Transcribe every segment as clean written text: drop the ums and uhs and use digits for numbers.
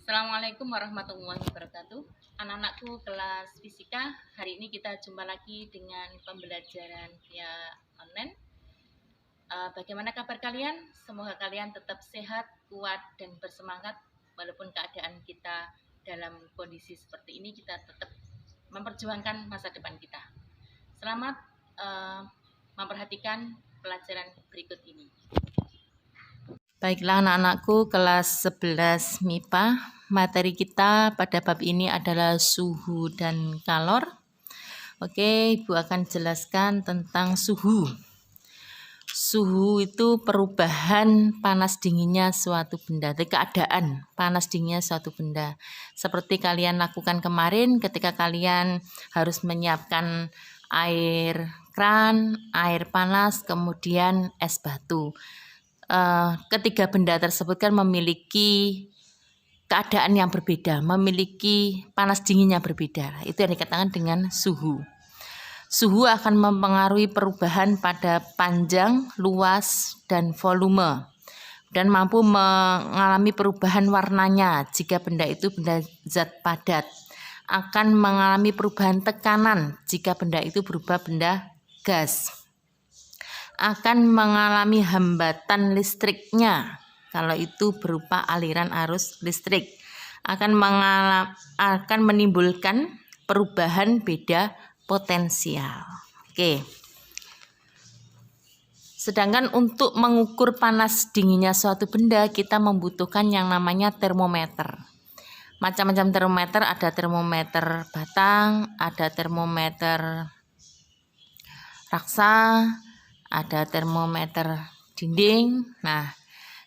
Assalamualaikum warahmatullahi wabarakatuh. Anak-anakku kelas fisika, hari ini kita jumpa lagi dengan pembelajaran via online. Bagaimana kabar kalian? Semoga kalian tetap sehat, kuat, dan bersemangat. Walaupun keadaan kita dalam kondisi seperti ini, kita tetap memperjuangkan masa depan kita. Selamat memperhatikan pelajaran berikut ini. Baiklah anak-anakku kelas 11 MIPA, materi kita pada bab ini adalah suhu dan kalor. Oke, Ibu akan jelaskan tentang suhu. Suhu itu perubahan panas dinginnya suatu benda, keadaan panas dinginnya suatu benda. Seperti kalian lakukan kemarin ketika kalian harus menyiapkan air kran, air panas, kemudian es batu. Ketiga benda tersebut kan memiliki keadaan yang berbeda, memiliki panas dinginnya berbeda. Itu yang dikatakan dengan suhu. Suhu akan mempengaruhi perubahan pada panjang, luas, dan volume, dan mampu mengalami perubahan warnanya jika benda itu benda zat padat. Akan mengalami perubahan tekanan jika benda itu berubah benda gas. Akan mengalami hambatan listriknya kalau itu berupa aliran arus listrik, akan menimbulkan perubahan beda potensial. Oke. Sedangkan untuk mengukur panas dinginnya suatu benda kita membutuhkan yang namanya termometer. Macam-macam termometer, ada termometer batang, ada termometer raksa, ada termometer dinding. Nah,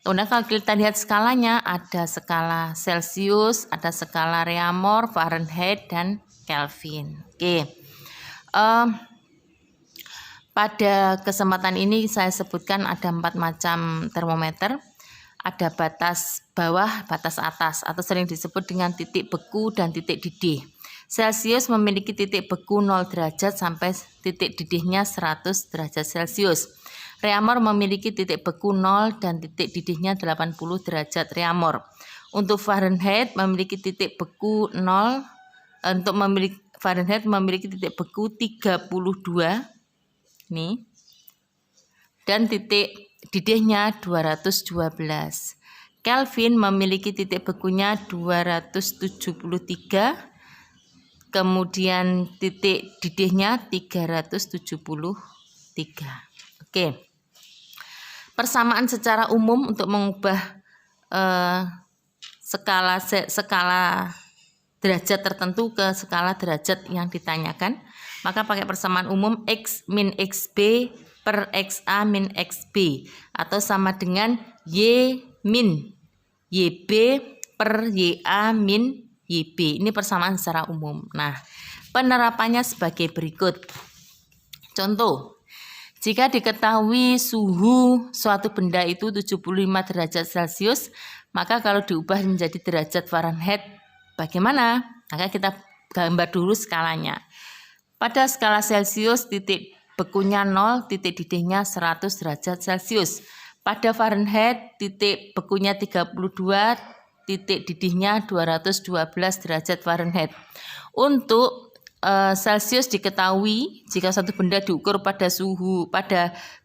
kemudian kalau kita lihat skalanya, ada skala Celsius, ada skala Reaumur, Fahrenheit, dan Kelvin. Oke. Pada kesempatan ini saya sebutkan ada 4 macam termometer. Ada batas bawah, batas atas, atau sering disebut dengan titik beku dan titik didih. Celsius memiliki titik beku 0 derajat sampai titik didihnya 100 derajat Celsius. Reaumur memiliki titik beku 0 dan titik didihnya 80 derajat Reaumur. Untuk Fahrenheit memiliki titik beku 0, Fahrenheit memiliki titik beku 32 nih. Dan titik didihnya 212. Kelvin memiliki titik bekunya 273. Kemudian titik didihnya 373. Oke. Persamaan secara umum untuk mengubah skala derajat tertentu ke skala derajat yang ditanyakan, maka pakai persamaan umum X min XB per XA min XB, atau sama dengan Y min YB per YA min YB. Ini persamaan secara umum. Nah, penerapannya sebagai berikut. Contoh, jika diketahui suhu suatu benda itu 75 derajat Celcius, maka kalau diubah menjadi derajat Fahrenheit, bagaimana? Maka kita gambar dulu skalanya. Pada skala Celcius, titik bekunya 0, titik didihnya 100 derajat Celcius. Pada Fahrenheit, titik bekunya 32, titik didihnya 212 derajat Fahrenheit. Untuk Celsius diketahui jika satu benda diukur pada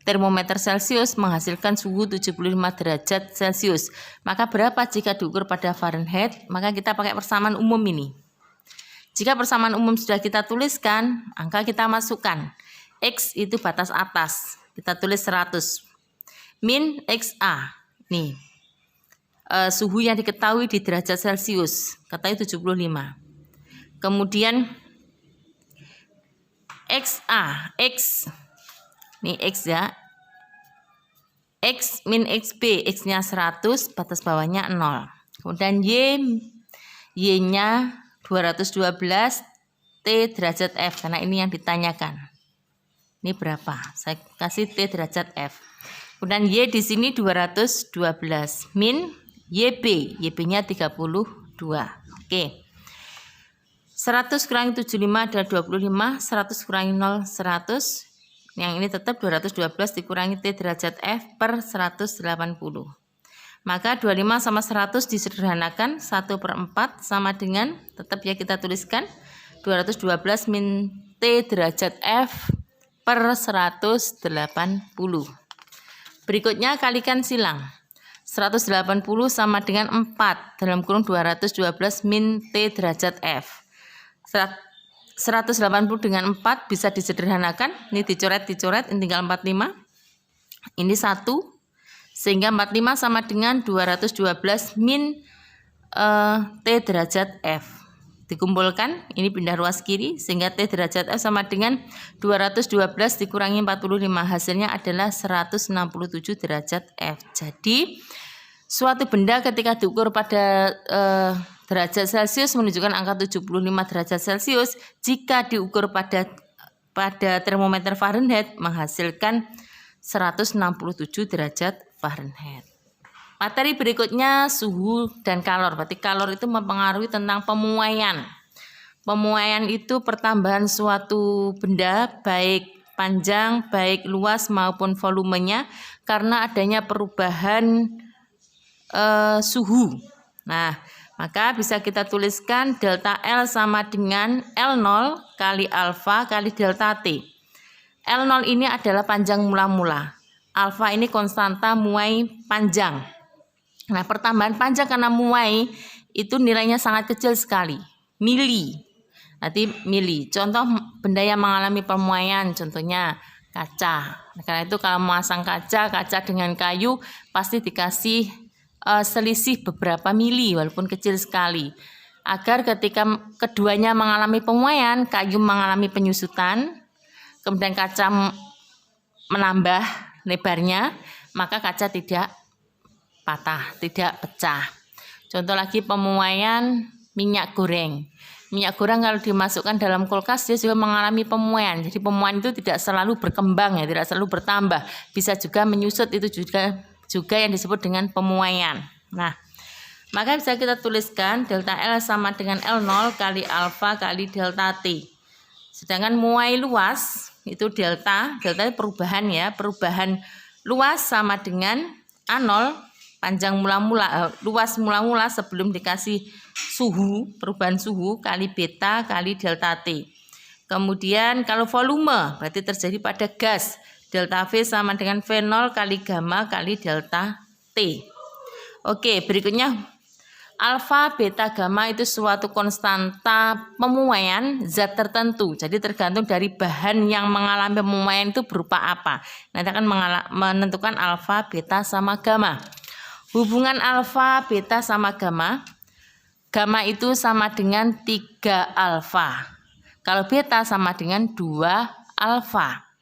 termometer Celsius menghasilkan suhu 75 derajat Celsius. Maka berapa jika diukur pada Fahrenheit? Maka kita pakai persamaan umum ini. Jika persamaan umum sudah kita tuliskan, angka kita masukkan. X itu batas atas, kita tulis 100. Min XA, nih. Suhu yang diketahui di derajat Celcius, katanya 75. Kemudian XA, X, nih X ya, X min XB, X-nya 100, batas bawahnya 0. Kemudian Y-nya 212, T derajat F, karena ini yang ditanyakan. Ini berapa? Saya kasih T derajat F. Kemudian Y di sini 212, min YB, YB-nya 32. Oke. 100 kurangi 75 adalah 25, 100 kurangi 0, 100. Yang ini tetap 212 dikurangi T derajat F per 180. Maka 25 sama 100 disederhanakan, 1/4 sama dengan, tetap ya kita tuliskan, 212 min T derajat F per 180. Berikutnya kalikan silang. 180 sama dengan 4 dalam kurung 212 min T derajat F. 180 dengan 4 bisa disederhanakan. Ini dicoret, ini tinggal 45. Ini 1. Sehingga 45 sama dengan 212 min T derajat F. Dikumpulkan, ini pindah ruas kiri, sehingga T derajat F sama dengan 212 dikurangi 45. Hasilnya adalah 167 derajat F. Jadi, suatu benda ketika diukur pada derajat Celcius menunjukkan angka 75 derajat Celcius. Jika diukur pada termometer Fahrenheit menghasilkan 167 derajat Fahrenheit. Materi berikutnya suhu dan kalor. Berarti kalor itu mempengaruhi tentang pemuaian. Pemuaian itu pertambahan suatu benda baik panjang, baik luas maupun volumenya karena adanya perubahan suhu. Nah, maka bisa kita tuliskan delta L sama dengan L0 kali alfa kali delta T. L0 ini adalah panjang mula-mula. Alfa ini konstanta muai panjang. Nah, pertambahan panjang karena muai itu nilainya sangat kecil sekali. Mili. Nanti mili. Contoh benda yang mengalami pemuaian, contohnya kaca. Nah, karena itu kalau memasang kaca dengan kayu pasti dikasih selisih beberapa mili walaupun kecil sekali. Agar ketika keduanya mengalami pemuaian, kayu mengalami penyusutan, kemudian kaca menambah lebarnya, maka kaca tidak patah, tidak pecah. Contoh lagi pemuaian minyak goreng. Minyak goreng kalau dimasukkan dalam kulkas dia juga mengalami pemuaian. Jadi pemuaian itu tidak selalu berkembang ya, tidak selalu bertambah. Bisa juga menyusut, itu juga yang disebut dengan pemuaian. Nah, maka bisa kita tuliskan delta L sama dengan L0 kali alfa kali delta T. Sedangkan muai luas itu delta itu perubahan ya, perubahan luas sama dengan A0 panjang mula-mula, luas mula-mula sebelum dikasih suhu, perubahan suhu kali beta kali delta T. Kemudian kalau volume berarti terjadi pada gas, delta V sama dengan V0 kali gamma kali delta T. Oke, berikutnya alfa, beta, gamma itu suatu konstanta pemuaian zat tertentu. Jadi tergantung dari bahan yang mengalami pemuaian itu berupa apa. Nanti akan menentukan alfa, beta, sama gamma. Hubungan alfa, beta, sama gamma. Gamma itu sama dengan 3 alfa. Kalau beta sama dengan 2 alfa.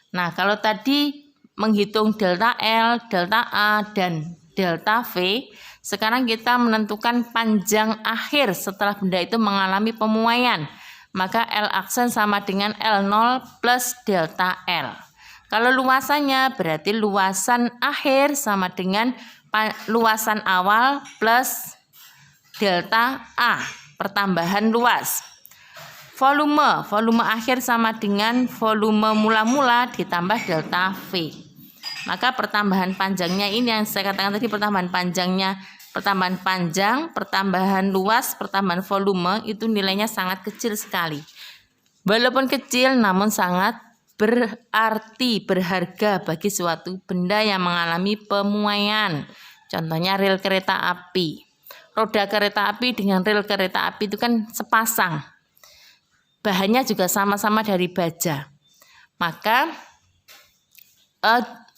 Nah, kalau tadi menghitung delta L, delta A, dan delta V, sekarang kita menentukan panjang akhir setelah benda itu mengalami pemuaian. Maka L aksen sama dengan L0 plus delta L. Kalau luasannya berarti luasan akhir sama dengan luasan awal plus delta A, pertambahan luas. Volume akhir sama dengan volume mula-mula ditambah delta V. Maka pertambahan panjangnya ini yang saya katakan tadi, pertambahan panjangnya, pertambahan panjang, pertambahan luas, pertambahan volume itu nilainya sangat kecil sekali. Walaupun kecil namun sangat berarti, berharga bagi suatu benda yang mengalami pemuaian. Contohnya rel kereta api. Roda kereta api dengan rel kereta api itu kan sepasang. Bahannya juga sama-sama dari baja. Maka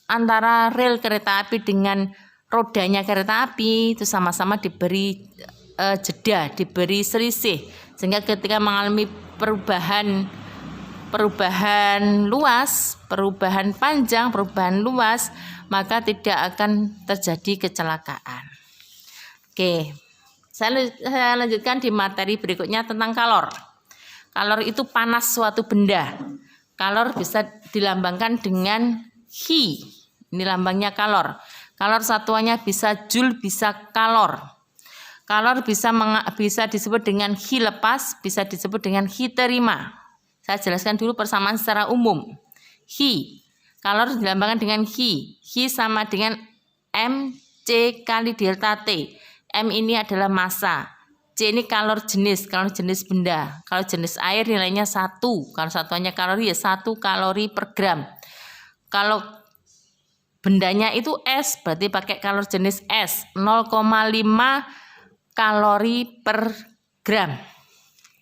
antara rel kereta api dengan rodanya kereta api itu sama-sama diberi jeda, diberi selisih. Sehingga ketika mengalami perubahan luas, perubahan panjang, perubahan luas, maka tidak akan terjadi kecelakaan. Oke, saya lanjutkan di materi berikutnya tentang kalor. Kalor itu panas suatu benda. Kalor bisa dilambangkan dengan Hi. Ini lambangnya kalor. Kalor satuannya bisa joule, bisa kalor. Kalor bisa disebut dengan Hi lepas, bisa disebut dengan Hi terima. Saya jelaskan dulu persamaan secara umum. Hi, kalor dilambangkan dengan Hi. Hi sama dengan mc C kali delta T. M ini adalah massa. C ini kalor jenis benda. Kalau jenis air nilainya 1. Kalau satuannya kalori ya 1 kalori per gram. Kalau bendanya itu S, berarti pakai kalor jenis S, 0,5 kalori per gram.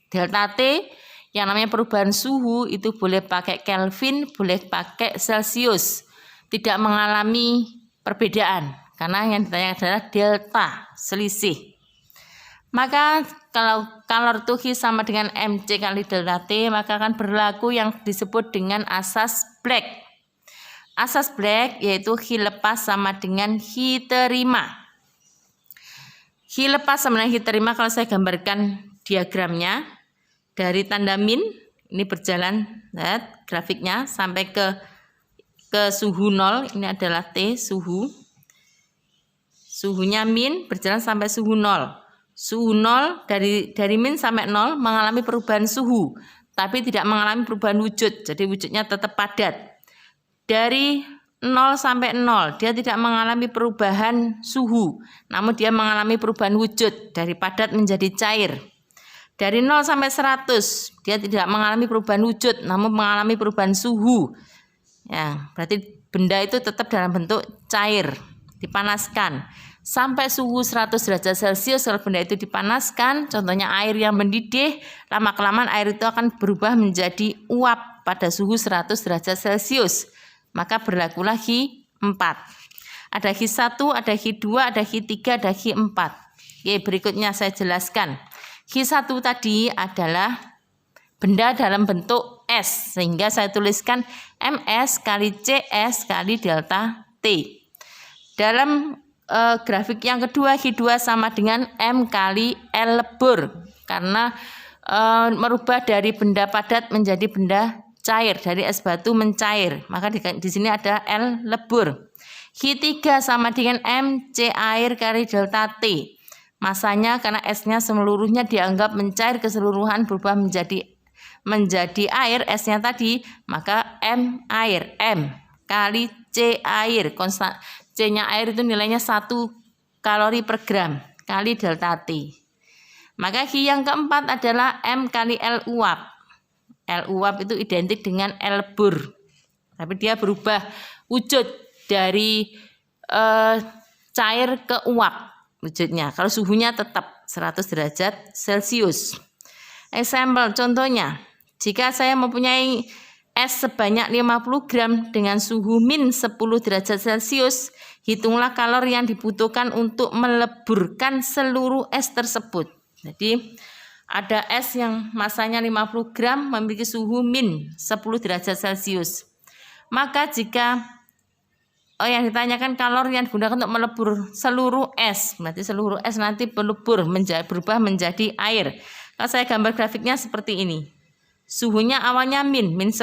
Delta T yang namanya perubahan suhu itu boleh pakai Kelvin, boleh pakai Celsius. Tidak mengalami perbedaan karena yang ditanya adalah delta, selisih. Maka kalau kalor Tuhi sama dengan MC kali delta T, maka akan berlaku yang disebut dengan asas Black. Asas Black yaitu Hi lepas sama dengan Hi terima. Hi lepas sama dengan Hi terima, kalau saya gambarkan diagramnya, dari tanda min, ini berjalan, lihat grafiknya, sampai ke suhu 0, ini adalah T, suhunya min, berjalan sampai suhu 0. Suhu 0 dari min sampai 0 mengalami perubahan suhu, tapi tidak mengalami perubahan wujud, jadi wujudnya tetap padat. Dari 0 sampai 0 dia tidak mengalami perubahan suhu, namun dia mengalami perubahan wujud dari padat menjadi cair. Dari 0 sampai 100 dia tidak mengalami perubahan wujud, namun mengalami perubahan suhu. Ya, berarti benda itu tetap dalam bentuk cair, dipanaskan. Sampai suhu 100 derajat Celcius kalau benda itu dipanaskan, contohnya air yang mendidih, lama-kelamaan air itu akan berubah menjadi uap pada suhu 100 derajat Celcius. Maka berlakulah Hi 4. Ada Hi 1, ada Hi 2, ada Hi 3, ada Hi 4. Oke, berikutnya saya jelaskan. Hi 1 tadi adalah benda dalam bentuk S, sehingga saya tuliskan MS kali CS kali delta T. Dalam grafik yang kedua, Hi 2 sama dengan M kali L lebur, karena merubah dari benda padat menjadi benda cair, dari es batu mencair, maka di sini ada L lebur. Hi 3 sama dengan M C air kali delta T. Masanya karena S-nya seluruhnya dianggap mencair keseluruhan berubah menjadi air, S-nya tadi, maka M air, M kali C air, konstan C-nya air itu nilainya 1 kalori per gram kali delta T. Maka Hi yang keempat adalah M kali L uap. L uap itu identik dengan L lebur, tapi dia berubah wujud dari cair ke uap wujudnya. Kalau suhunya tetap 100 derajat Celcius. Example, contohnya, jika saya mempunyai es sebanyak 50 gram dengan suhu min 10 derajat Celcius, hitunglah kalori yang dibutuhkan untuk meleburkan seluruh es tersebut. Jadi ada es yang masanya 50 gram memiliki suhu min 10 derajat Celcius. Maka jika yang ditanyakan kalori yang digunakan untuk melebur seluruh es, berarti seluruh es nanti berlebur berubah menjadi air. Kalau saya gambar grafiknya seperti ini. Suhunya awalnya min 10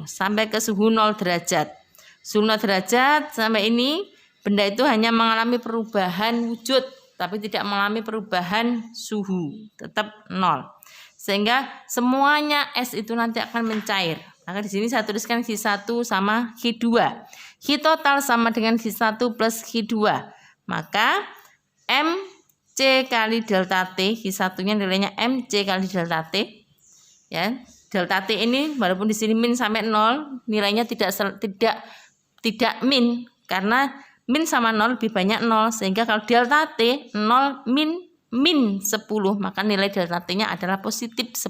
sampai ke suhu 0 derajat. Suhu 0 derajat sampai ini benda itu hanya mengalami perubahan wujud, tapi tidak mengalami perubahan suhu, tetap 0. Sehingga semuanya es itu nanti akan mencair. Maka di sini saya tuliskan Hi 1 sama Hi 2. Hi total sama dengan Hi 1 plus Hi 2. Maka MC kali delta T, Hi 1-nya nilainya MC kali delta T. Ya, delta T ini walaupun di sini min sampai 0, nilainya tidak min, karena min sama 0 lebih banyak 0, sehingga kalau delta T 0 min 10, maka nilai delta T-nya adalah positif 10.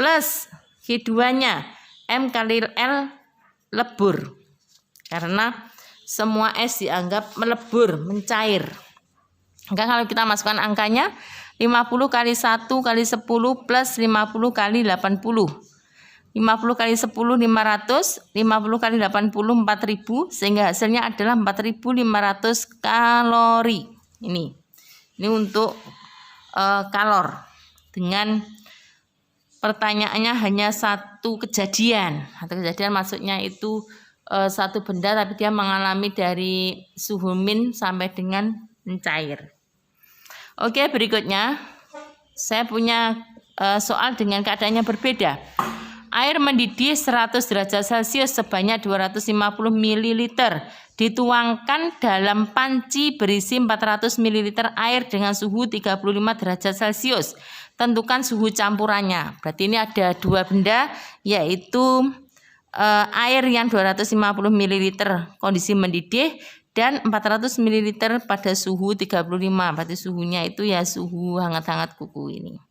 Plus Hi 2-nya M kali L lebur, karena semua es dianggap melebur, mencair. Maka kalau kita masukkan angkanya 50 kali 1 kali 10 plus 50 kali 80. 50 kali 10 500, 50 kali 80 4000, sehingga hasilnya adalah 4500 kalori. Ini untuk kalor. Dengan pertanyaannya hanya satu kejadian. Satu kejadian maksudnya itu satu benda tapi dia mengalami dari suhu min sampai dengan mencair. Oke, berikutnya saya punya soal dengan keadaannya berbeda. Air mendidih 100 derajat Celcius sebanyak 250 ml dituangkan dalam panci berisi 400 ml air dengan suhu 35 derajat Celcius. Tentukan suhu campurannya. Berarti ini ada dua benda, yaitu air yang 250 ml kondisi mendidih dan 400 ml pada suhu 35. Berarti suhunya itu ya suhu hangat-hangat kuku ini.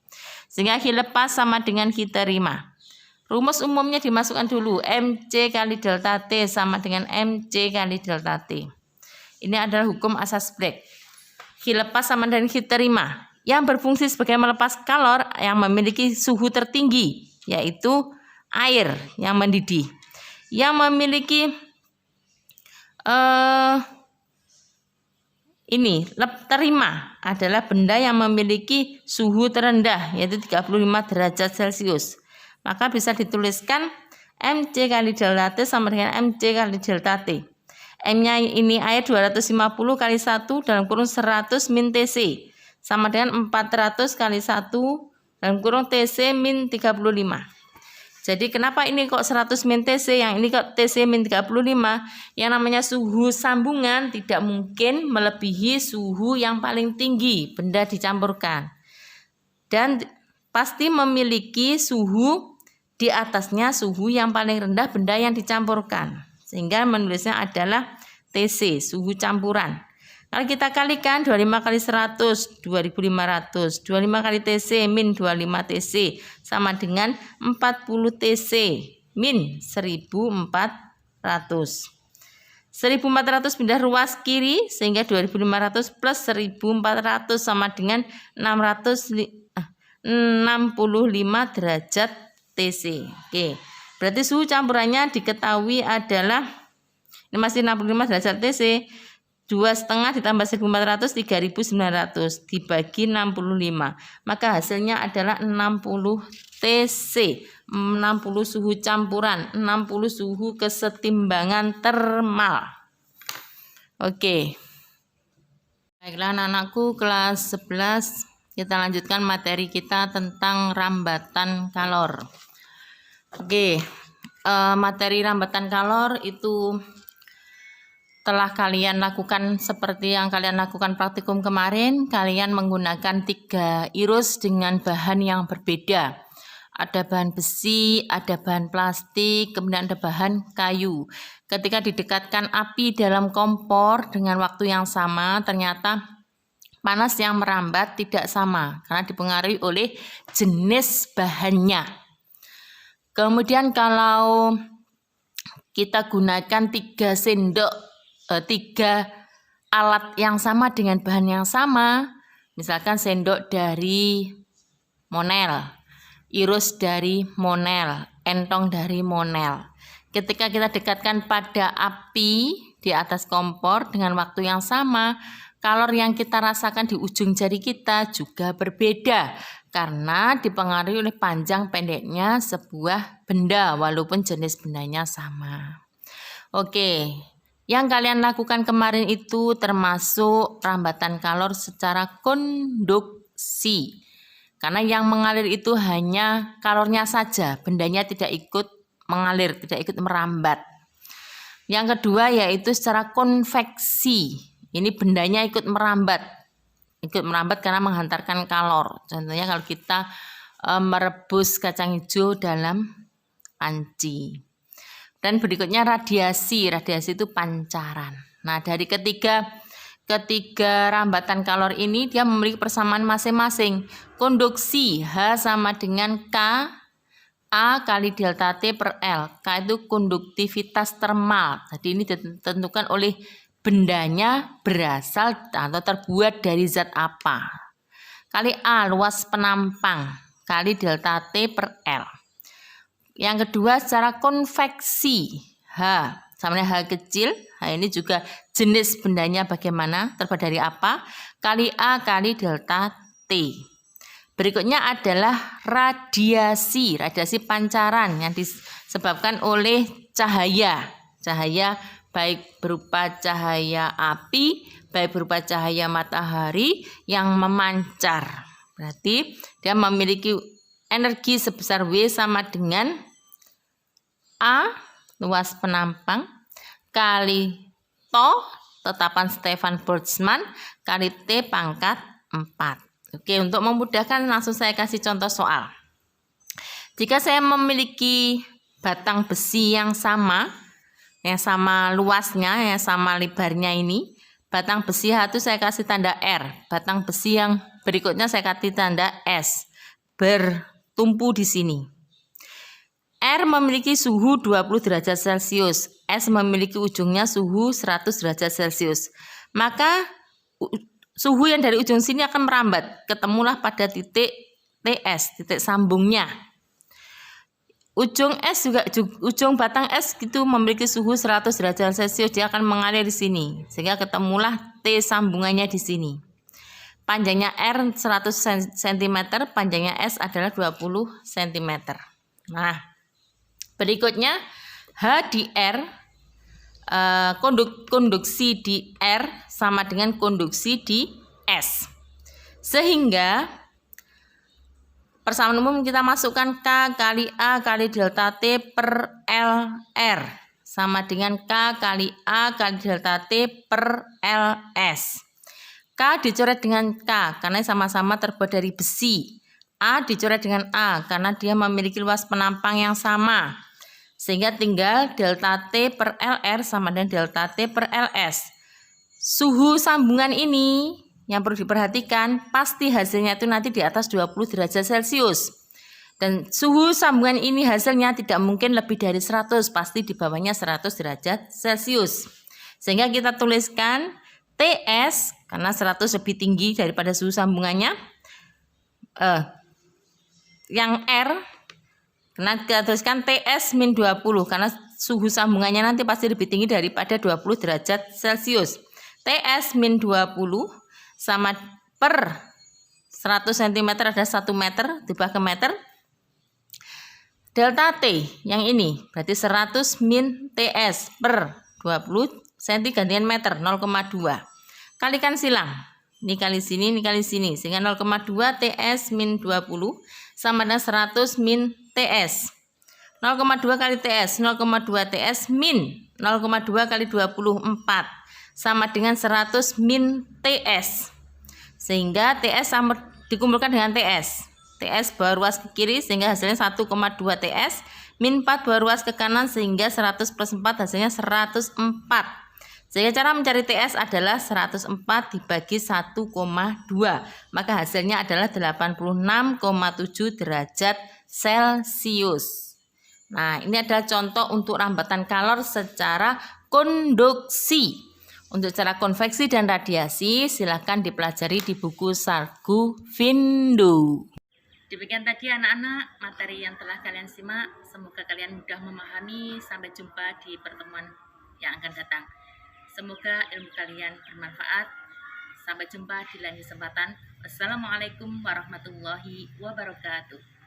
Sehingga Q lepas sama dengan Q terima. Rumus umumnya dimasukkan dulu. MC kali delta T sama dengan MC kali delta T. Ini adalah hukum asas Bragg. Q lepas sama dengan Q terima. Yang berfungsi sebagai melepas kalor yang memiliki suhu tertinggi, yaitu air yang mendidih. Yang memiliki terima adalah benda yang memiliki suhu terendah, yaitu 35 derajat Celcius. Maka bisa dituliskan MC kali delta T sama dengan MC kali delta T. M-nya ini air 250 kali 1 dalam kurung 100 min TC. Sama dengan 400 kali 1 dalam kurung TC min 35. Jadi kenapa ini kok 100 min TC, yang ini kok TC min 35? Yang namanya suhu sambungan tidak mungkin melebihi suhu yang paling tinggi benda dicampurkan. Dan pasti memiliki suhu di atasnya suhu yang paling rendah benda yang dicampurkan. Sehingga menulisnya adalah TC, suhu campuran. Kalau kita kalikan 25 kali 100, 2500. 25 kali TC min 25 TC sama dengan 40 TC min 1400. 1400 pindah ruas kiri sehingga 2500 plus 1400 sama dengan 65 derajat TC. Oke. Berarti suhu campurannya diketahui adalah ini masih 65 derajat TC. 2,5 ditambah 1400 3900 dibagi 65. Maka hasilnya adalah 60 TC. 60 suhu campuran, 60 suhu kesetimbangan termal. Oke. Baiklah anak-anakku kelas 11. Kita lanjutkan materi kita tentang rambatan kalor. Oke, materi rambatan kalor itu telah kalian lakukan seperti yang kalian lakukan praktikum kemarin. Kalian menggunakan 3 irus dengan bahan yang berbeda. Ada bahan besi, ada bahan plastik, kemudian ada bahan kayu. Ketika didekatkan api dalam kompor dengan waktu yang sama, ternyata panas yang merambat tidak sama karena dipengaruhi oleh jenis bahannya. Kemudian kalau kita gunakan 3 alat yang sama dengan bahan yang sama, misalkan sendok dari Monel, irus dari Monel, entong dari Monel. Ketika kita dekatkan pada api di atas kompor dengan waktu yang sama, kalor yang kita rasakan di ujung jari kita juga berbeda karena dipengaruhi oleh panjang pendeknya sebuah benda walaupun jenis bendanya sama. Oke, yang kalian lakukan kemarin itu termasuk rambatan kalor secara konduksi. Karena yang mengalir itu hanya kalornya saja, bendanya tidak ikut mengalir, tidak ikut merambat. Yang kedua yaitu secara konveksi. Ini bendanya ikut merambat karena menghantarkan kalor. Contohnya kalau kita merebus kacang hijau dalam panci. Dan berikutnya radiasi itu pancaran. Nah dari ketiga rambatan kalor ini dia memiliki persamaan masing-masing. Konduksi H sama dengan K A kali delta T per L. K itu konduktivitas termal. Jadi ini ditentukan oleh bendanya berasal atau terbuat dari zat apa. Kali A luas penampang kali delta T per L. Yang kedua secara konveksi H sama dengan H kecil. H ini juga jenis bendanya bagaimana, terbuat dari apa, kali A kali delta T. Berikutnya adalah radiasi pancaran yang disebabkan oleh cahaya baik berupa cahaya api, baik berupa cahaya matahari yang memancar. Berarti dia memiliki energi sebesar W sama dengan A, luas penampang, kali to, tetapan Stefan Boltzmann, kali T pangkat 4. Oke, untuk memudahkan langsung saya kasih contoh soal. Jika saya memiliki batang besi yang sama luasnya, yang sama lebarnya ini, batang besi H itu saya kasih tanda R, batang besi yang berikutnya saya kasih tanda S, bertumpu di sini. R memiliki suhu 20 derajat Celcius, S memiliki ujungnya suhu 100 derajat Celcius. Maka suhu yang dari ujung sini akan merambat, ketemulah pada titik TS, titik sambungnya. Ujung batang S itu memiliki suhu 100 derajat Celcius, dia akan mengalir di sini, sehingga ketemulah T sambungannya di sini. Panjangnya R 100 cm, panjangnya S adalah 20 cm. Nah, berikutnya H di R, konduksi di R sama dengan konduksi di S. Sehingga persamaan umum kita masukkan K kali A kali delta T per LR sama dengan K kali A kali delta T per LS. K dicoret dengan K karena sama-sama terbuat dari besi. A dicoret dengan A karena dia memiliki luas penampang yang sama. Sehingga tinggal delta T per LR sama dengan delta T per LS. Suhu sambungan ini yang perlu diperhatikan, pasti hasilnya itu nanti di atas 20 derajat Celcius. Dan suhu sambungan ini hasilnya tidak mungkin lebih dari 100, pasti di bawahnya 100 derajat Celcius. Sehingga kita tuliskan TS, karena 100 lebih tinggi daripada suhu sambungannya. Yang R, karena kita tuliskan TS min 20, karena suhu sambungannya nanti pasti lebih tinggi daripada 20 derajat Celcius. TS min 20 sama per 100 cm ada 1 meter, diubah ke meter. Delta T yang ini berarti 100 min TS per 20 cm gantian meter 0,2. Kalikan silang. Ini kali sini, ini kali sini. Sehingga 0,2 TS min 20 sama dengan 100 min TS. 0,2 kali TS, 0,2 TS min 0,2 kali 24 sama dengan 100 min TS. Sehingga TS sama dikumpulkan dengan TS. TS bawa ruas ke kiri sehingga hasilnya 1,2 TS min 4 bawa ruas ke kanan sehingga 100 plus 4 hasilnya 104. Sehingga cara mencari TS adalah 104 dibagi 1,2. Maka hasilnya adalah 86,7 derajat Celcius. Nah, ini adalah contoh untuk rambatan kalor secara konduksi. Untuk cara konveksi dan radiasi, silakan dipelajari di buku Sarguvindo. Demikian tadi anak-anak materi yang telah kalian simak. Semoga kalian mudah memahami. Sampai jumpa di pertemuan yang akan datang. Semoga ilmu kalian bermanfaat. Sampai jumpa di lain kesempatan. Wassalamualaikum warahmatullahi wabarakatuh.